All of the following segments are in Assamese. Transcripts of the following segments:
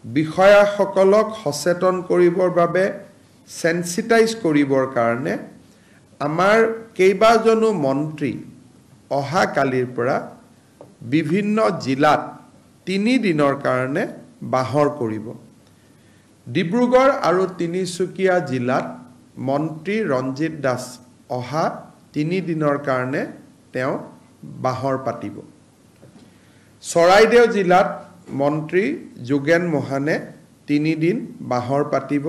বিষয়াসকলক সচেতন কৰিবৰ বাবে সেন্সিটাইজ কৰিবৰ কাৰণে আমাৰ কেইবাজনো মন্ত্ৰী অহা কালিৰ পৰা বিভিন্ন জিলাত 3 দিনৰ কাৰণে বাহৰ কৰিব ডিব্ৰুগড় আৰু তিনিচুকীয়া জিলাত মন্ত্ৰী ৰঞ্জিত দাস অহা 3 দিনৰ কাৰণে তেওঁ বাহৰ পাতিব চৰাইদেউ জিলাত মন্ত্ৰী যোগেন মোহনে 3 দিন বাহৰ পাতিব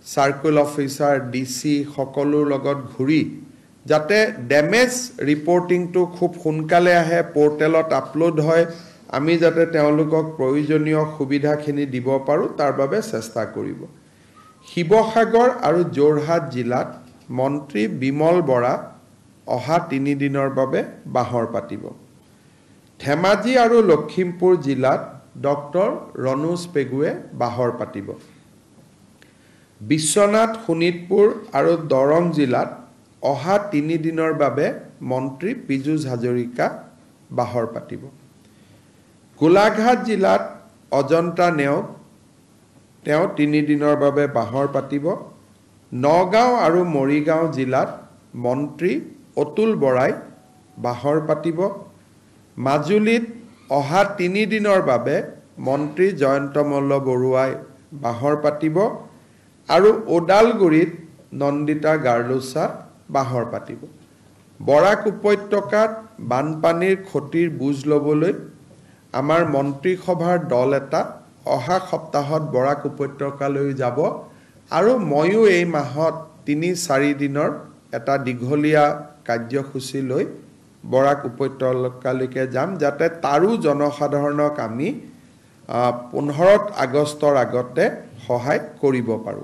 সাৰ্কুল অফিচাৰ ডিসি সকলোৰ লগত ঘূৰি যাতে ড্যামেজ ৰিপৰ্টিংটো খুব সোনকালে আহে পোৰ্টেলত আপলোড হয় আমি যাতে তেওঁলোকক প্ৰয়োজনীয় সুবিধাখিনি দিব পাৰো তাৰ বাবে চেষ্টা কৰিব শিৱসাগৰ আৰু যোৰহাট জিলাত মন্ত্ৰী বিমল বৰা অহা 3 দিনৰ বাবে বাহৰ পাতিব ধেমাজি আৰু লখিমপুৰ জিলাত ডক্টৰ ৰণোজ পেগুৱে বাহৰ পাতিব বিশ্বনাথ শোণিতপুৰ আৰু দৰং জিলাত অহা 3 দিনৰ বাবে মন্ত্ৰী পীযুষ হাজৰিকা বাহৰ পাতিব গোলাঘাট জিলাত অজন্তা নেওগ তেওঁ 3 দিনৰ বাবে বাহৰ পাতিব নগাঁও আৰু মৰিগাঁও জিলাত মন্ত্ৰী অতুল বৰাই বাহৰ পাতিব মাজুলীত অহা 3 দিনৰ বাবে মন্ত্ৰী জয়ন্ত মল্ল বৰুৱাই বাহৰ পাতিব আৰু ওদালগুৰিত নন্দিতা গাৰ্লুছা বাহৰ পাতিব বৰাক উপত্যকাত বানপানীৰ ক্ষতিৰ বুজ লবলৈ আমাৰ মন্ত্ৰী সভাৰ দল এটা অহা সপ্তাহত বৰাক উপত্যকালৈ যাব আৰু ময়ো এই মাহত 3-4 দিনৰ এটা দীঘলীয়া কাৰ্যসূচী লৈ বৰাক উপত্যকালৈকে যাম যাতে তাৰো জনসাধাৰণক আমি 15 আগষ্টৰ আগতে সহায় কৰিব পাৰো